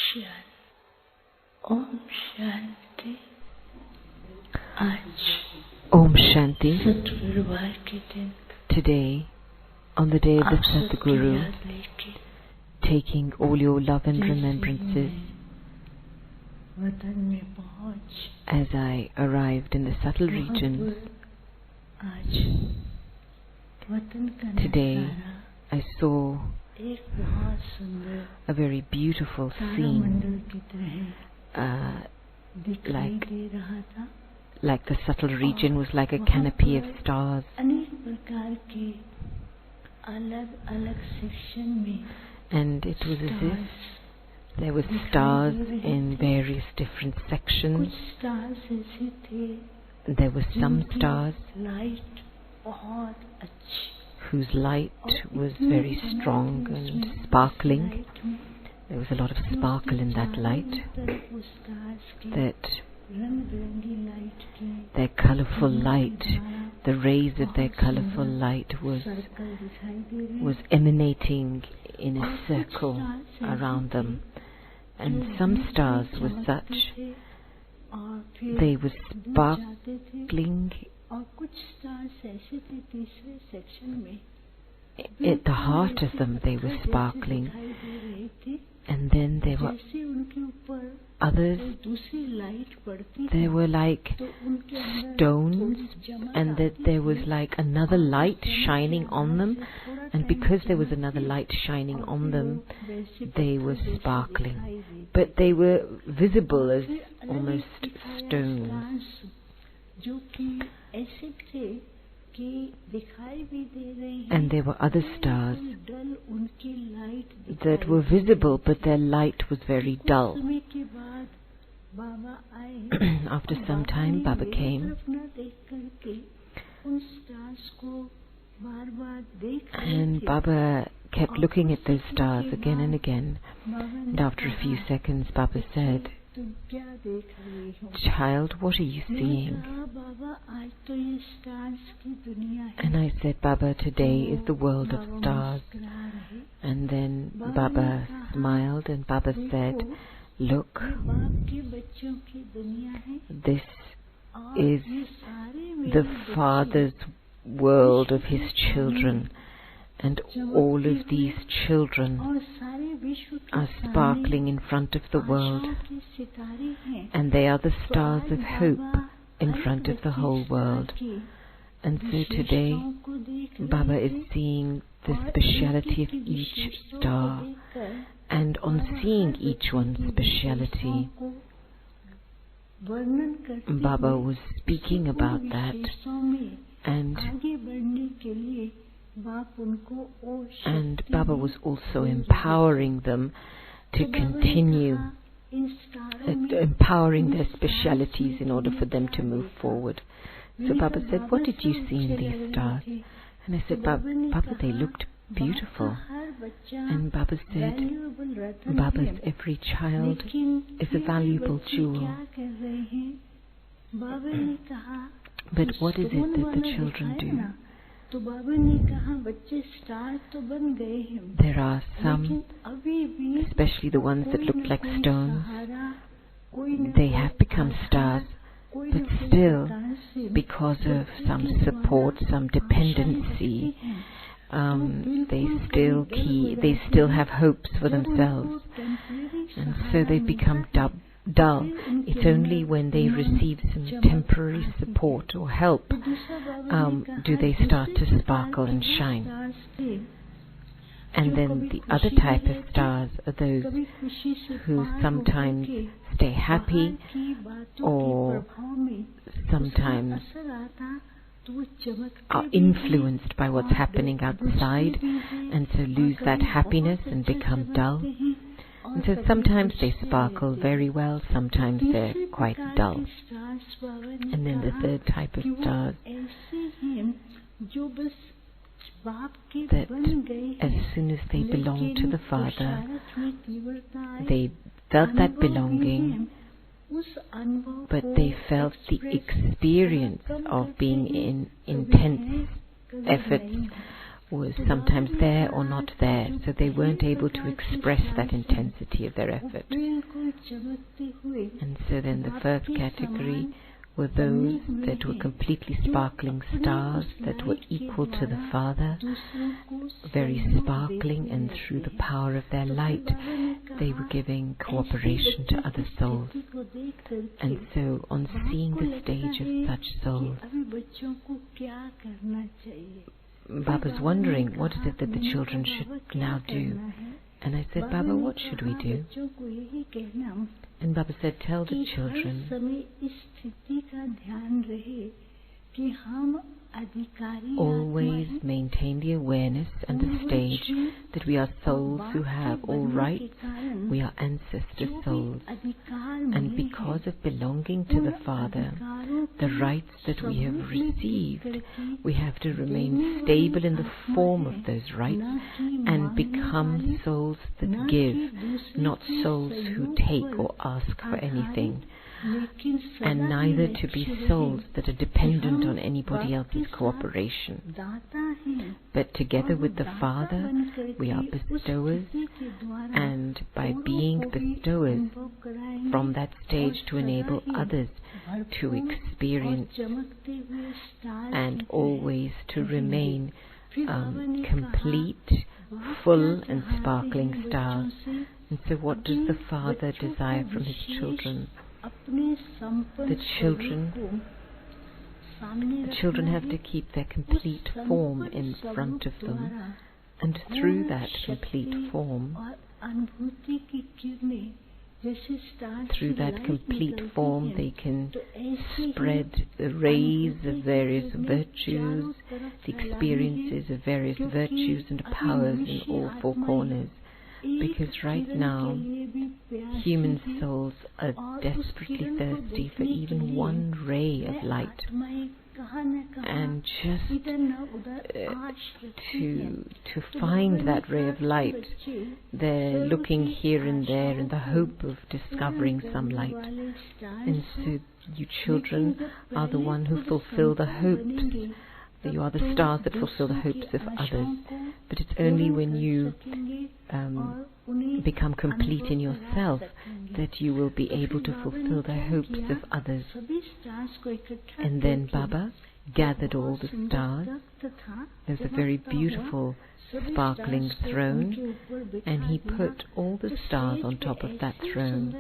Om Shanti. Om Shanti. सतगुरुवार के दिन Today, on the day of the आप सबकी Sadguru, याद लेके taking all your love and remembrances वतन में पहुंच as I arrived in the subtle regions. आज वतन का Today, नजारा I saw एक बहुत सुंदर a very beautiful scene, तारामंडल की तरह दिखाई दे रहा था. like the subtle region was like a canopy of stars, अनेक प्रकार के अलग-अलग सेक्शन में and it was as if there were stars in various different sections. कुछ स्टार्स ऐसे थे There were some stars light बहुत अच्छी, whose light was very strong and sparkling. There was a lot of sparkle in that light, that their colorful light, the rays of their colorful light was emanating in a circle around them. And some stars were such, they were sparkling. At the heart of them they were sparkling, and then there were others, they were like stones, and that there was like another light shining on them, and because there was another light shining on them, they were sparkling, but they were visible as almost stones. And there were other stars that were visible, but their light was very dull. After some time, Baba came, and Baba kept looking at those stars again and again. And after a few seconds, Baba said, "Child, what are you seeing?" And I said, "Baba, today is the world of stars." And then Baba smiled and Baba said, "Look, this is the Father's world of his children, and all of these children are sparkling in front of the world, and they are the stars of hope in front of the whole world." And so today Baba is seeing the speciality of each star, and on seeing each one's speciality, Baba was speaking about that, and Baba was also empowering them to continue, empowering their specialities in order for them to move forward. So Baba said, "What did you see in these stars?" And I said, Baba, they looked beautiful." And Baba said, "Baba's every child is a valuable jewel. But what is it that the children do?" There are some, especially the ones that looked like stones, they have become stars, but still, because of some support, some dependency, they still have hopes for themselves, and so they become dull. It's only when they receive some temporary support or help do they start to sparkle and shine. And then the other type of stars are those who sometimes stay happy or sometimes are influenced by what's happening outside, and so lose that happiness and become dull. And so sometimes they sparkle very well, sometimes they're quite dull. And then the third type of stars, that as soon as they belong to the Father, they felt that belonging, but they felt the experience of being in intense efforts was sometimes there or not there, so they weren't able to express that intensity of their effort. And so then the first category were those that were completely sparkling stars that were equal to the Father, very sparkling, and through the power of their light they were giving cooperation to other souls. And so on seeing the stage of such souls, Baba's wondering, what is it that the children should now do? And I said, Baba, what should we do? And Baba said, tell the children always maintain the awareness and the stage that we are souls who have all rights. We are ancestor souls. And because of belonging to the Father, the rights that we have received, we have to remain stable in the form of those rights and become souls that give, not souls who take or ask for anything. And neither to be souls that are dependent on anybody else's cooperation. But together with the Father, we are bestowers, and by being bestowers from that stage to enable others to experience and always to remain complete, full and sparkling stars. And so what does the Father desire from His children? The children have to keep their complete form in front of them, and through that complete form, they can spread the rays of various virtues, the experiences of various virtues and powers in all four corners. Because right now, human souls are desperately thirsty for even one ray of light. And just to find that ray of light, they're looking here and there in the hope of discovering some light. And so you children are the one who fulfill the hopes. You are the stars that fulfill the hopes of others. But it's only when you become complete in yourself that you will be able to fulfill the hopes of others. And then Baba gathered all the stars. There's a very beautiful sparkling throne, and he put all the stars on top of that throne.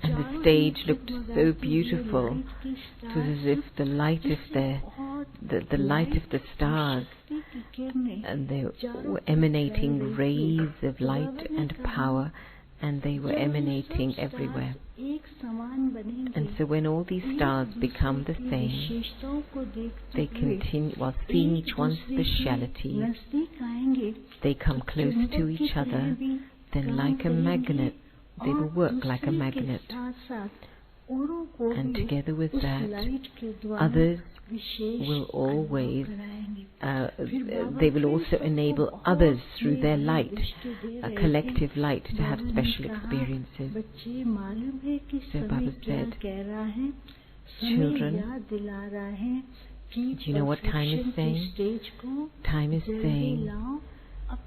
And the stage looked so beautiful. It was as if the light of the light of the stars, and they were emanating rays of light and power, and they were emanating everywhere. And so when all these stars become the same, they continue, while seeing each one's speciality, they come close to each other, then like a magnet, they will work like a magnet. And together with that, others will always, they will also enable others through their light, a collective light, to have special experiences. So Baba said, children, do you know what time is saying? Time is saying,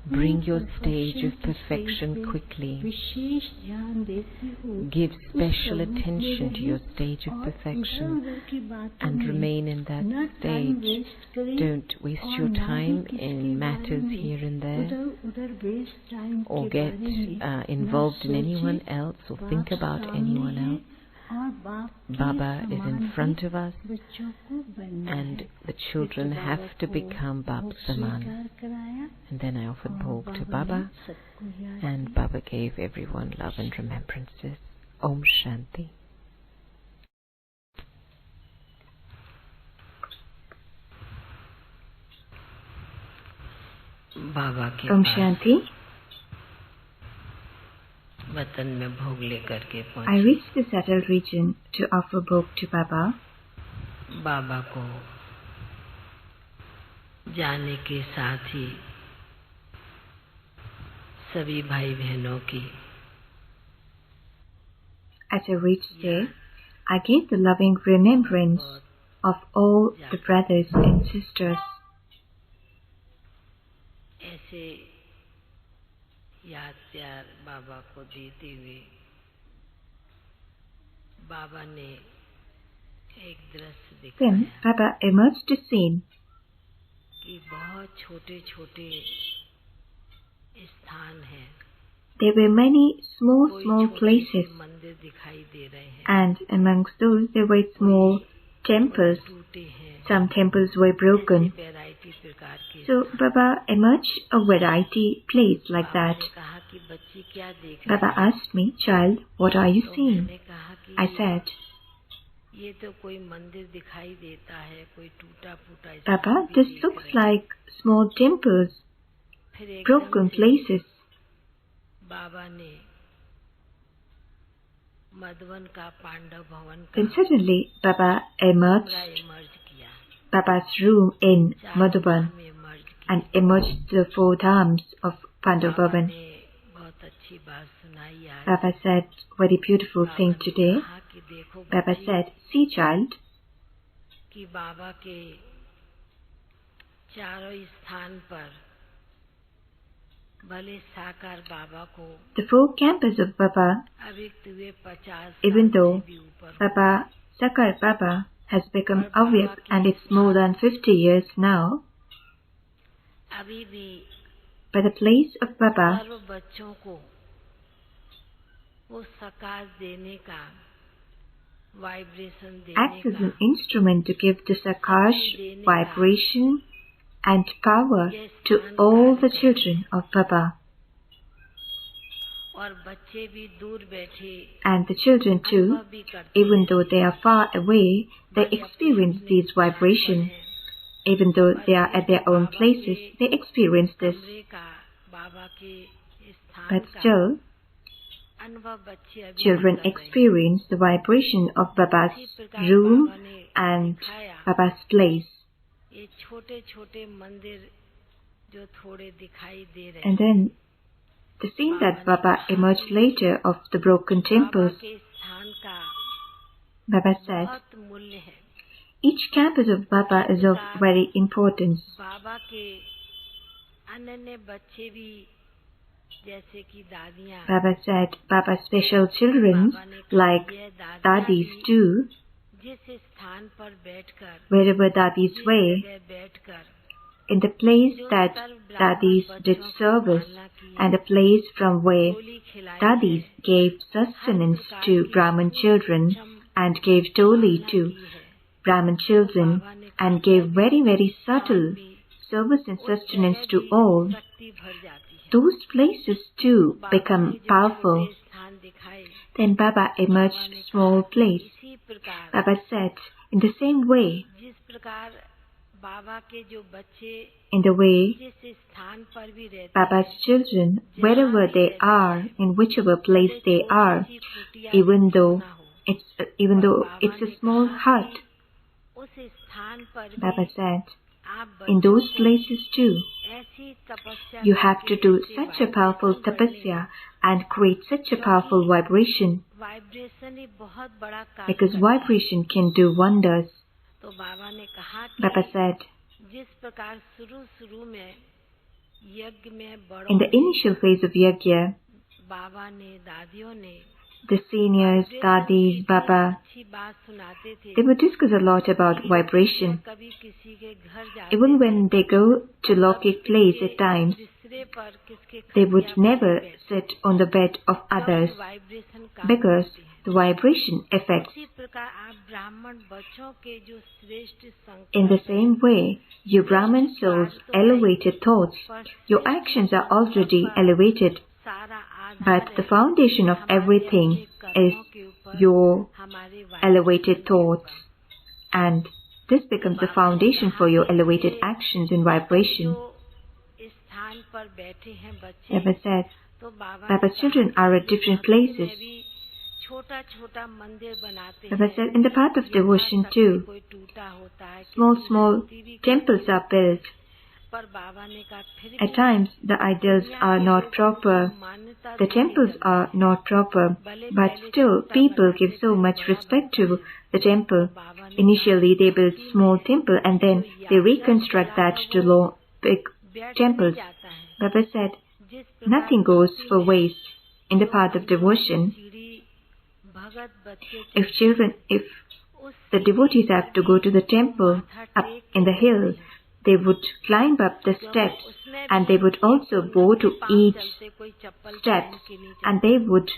bring your stage of perfection quickly. Give special attention to your stage of perfection and remain in that stage. Don't waste your time in matters here and there, or get involved in anyone else, or think about anyone else. Baba is in front of us, and the children have to become Bab Saman. And then I offered Bhog to Baba, and Baba gave everyone love and remembrances. Om Shanti. Baba ke Om Shanti. I reached the settled region to offer Bhog to Baba. बाबा को जाने के साथ ही सभी भाई बहनों की As I reached there, I gave the loving remembrance of all the brothers and sisters. से याद प्यार बाबा को देते हुए बाबा ने एक दृश्य Then दिखाया Baba emerged to scene. कि बहुत छोटे छोटे स्थान हैं, There were many small, कोई small छोटे places, से मंदिर दिखाई दे रहे हैं, and amongst those there were small temples. टूटे हैं, Some temples were broken. ऐसे वैरायटी प्रकार के So स्थान। Baba emerged a variety place like Baba that. ने कहा कि बच्ची क्या देख Baba रही है? asked me, "Child, what are you तो seeing?" मैंने कहा कि I said, ये तो कोई मंदिर दिखाई देता है, कोई टूटा फूटा "Baba, स्थान भी this देख looks रहे हैं। like small temples, फिर एकदम broken से places." बाबा ने मधुवन का पांडव भवन का Then suddenly Baba emerged, कमरा इमर्ज किया, Baba's room in चार Madhuban, धाम इमर्ज किया। and emerged the four dhams of Pandav Baba Bhavan. ने बहुत अच्छी बात सुनाई आज। Baba said, "Very beautiful बाबा thing ने today." कहा कि देखो Baba बच्ची, said, "See, child, कि बाबा के चारों स्थान पर भले साकार बाबा को the four campus of Baba, अभिक्त हुए 50 even साल though से भी ऊपर हो Baba, Sakar Baba, has become Avyap and it's more than 50 years now, अभी भी but the place of Baba सर्व बच्चों को वो सकाश देने का, वाइब्रेशन acts देने as का, an instrument to give the Sakash vibration and power to all the children of Baba. और बच्चे भी दूर बैठे And the children too, अनुभव भी करते even हैं। though they are far away, they भले experience अपने these स्थान पर vibrations. हैं, Even though पर they are ये at their जो own बाबा places, के they experience this. कमरे का, बाबा के स्थान But का still, अनुभव बच्चे अभी children भी कर रहे हैं। experience the vibration of Baba's इसी प्रकार room बाबा ने and दिखाया Baba's place. ये छोटे छोटे मंदिर जो थोड़े दिखाई दे रहे And then the scene that Baba emerged later of the broken Baba temples, के स्थान का Baba said, बहुत मूल्य है। each campus of Baba is of very importance. बाबा के अन्य बच्चे भी जैसे कि दादियाँ, Baba said, Baba's special children, बाबा ने कहा like ये दादियाँ dadis भी too, जिस स्थान पर बैठकर, wherever dadis जिस were, जगह बैठकर in the place that daddies did service and the place from where गोली खिलाई daddies है, gave sustenance to Brahmin children and gave toli to Brahmin children and gave very, very subtle service and sustenance to all, शक्ति भर जाती है। those places too Baba become ने जो powerful. छोटे स्थान दिखाए, Then Baba emerged small place. इसी प्रकार Baba said, in the same way, जिस प्रकार बाबा के जो बच्चे in the way जिस स्थान पर भी रहते Baba's children, wherever they are, in whichever place they are, even though it's a small hut, उस स्थान पर Baba भी said, आप in बच्चों those को places too, ऐसी तपस्या you have to करके do ऐसे such a powerful vibration बढ़ने, tapasya and create such a powerful vibration, vibration ही बहुत बड़ा कार्य because करता है। vibration can do wonders. तो बाबा ने कहा Baba कि said, जिस प्रकार शुरू में यज्ञ में in बड़ों the initial phase of yajna, बाबा ने, दादियों ने the seniors, dadis, Baba, अच्छी बात सुनाते थे। they would discuss a lot about vibration. कभी किसी के घर जाते Even when they go to Lokik place at times, बिस्तरे पर किसके they खटिया would पर never बैठते, sit on the bed of others vibration काम because करती है। the vibration affects. इसी प्रकार आप ब्राह्मण बच्चों के जो श्रेष्ठ In the संकल्प same way, you Brahmin souls' elevated thoughts, your actions are already elevated, सारा but the foundation of everything is your elevated thoughts, and this becomes the foundation for your elevated actions and vibration. जो स्थान पर बैठे हैं बच्चे, Baba said, तो बाबा Baba's children are at different places. छोटा छोटा मंदिर बनाते Baba हैं, said, in the path of devotion too, कोई टूटा होता है, small, किसी small मूर्ति भी temples are built. पर बाबा ने कहा फिर At times, the idols are not proper, the temples are not proper, but still people give so much respect to the temple. Initially, they build small temple and then they reconstruct that to big temples. Baba said, nothing goes for waste in the path of devotion. If the devotees have to go to the temple up in the hill, they would climb up the steps, and they would also bow to each step, and they would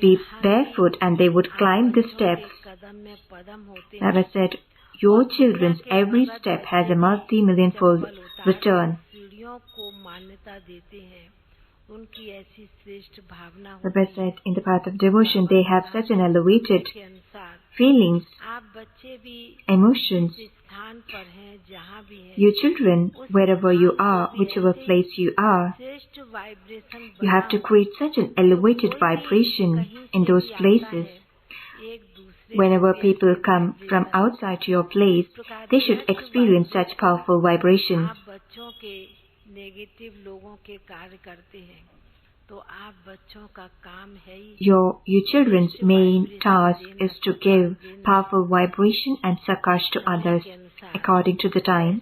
be barefoot and they would climb the steps. Baba said, your children's every step has a multi-millionfold return. Baba said, in the path of devotion, they have such an elevated feelings, emotions. You children, wherever you are, whichever place you are, you have to create such an elevated vibration in those places. Whenever people come from outside your place, they should experience such powerful vibrations. You children's main task is to give powerful vibration and sakash to others according to the time.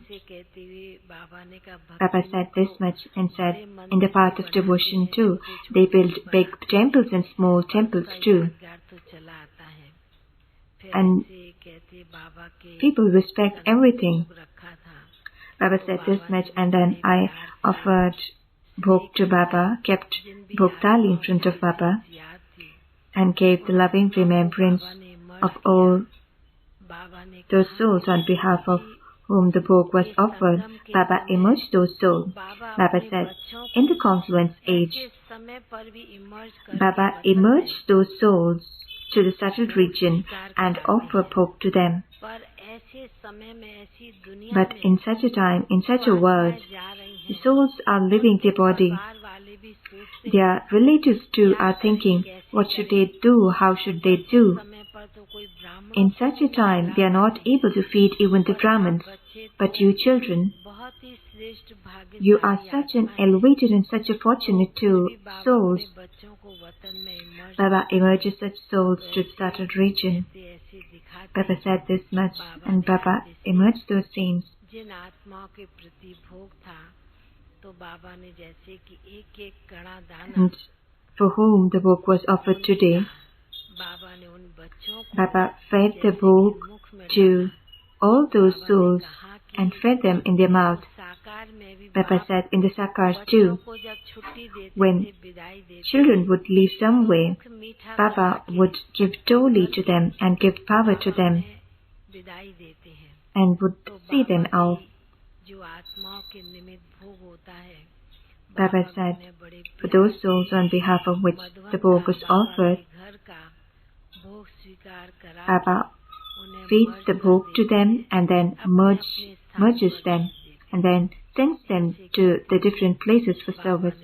Baba said this much and said, in the path of devotion too, they build big temples and small temples too. And people respect everything. Baba said this much, and then I offered Bhog to Baba, kept Bhog Thali in front of Baba, and gave the loving remembrance of all those souls on behalf of whom the Bhog was offered. Baba emerged those souls. Baba said, in the confluence age, Baba emerged those souls to the subtle region and offer Bhog to them. But in such a time, in such a world, the souls are leaving their body. Their relatives too are thinking, what should they do? How should they do? In such a time, they are not able to feed even the Brahmins. But you children, you are such an elevated and such a fortunate souls. Baba emerges such souls to the startled region. Baba said this much, and Baba emerged those scenes. And for whom the Bhog was offered today, Baba fed the Bhog to all those souls and fed them in their mouth. Baba said in the Sakars too, when children would leave somewhere, Baba would give doli to them and give power to them and would see them out. Baba said, for those souls on behalf of which the Bhog was offered, Baba feeds the Bhog to them and then merges them and then sends them to the different places for service.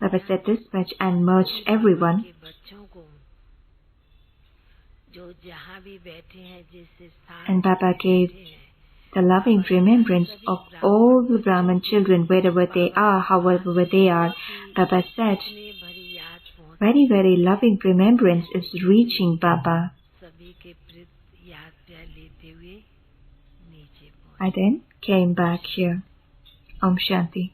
Baba said this much and merged everyone. And Baba gave the loving remembrance of all the Brahman children wherever they are, however they are. Baba said, very, very loving remembrance is reaching Baba. I then came back here. Om Shanti.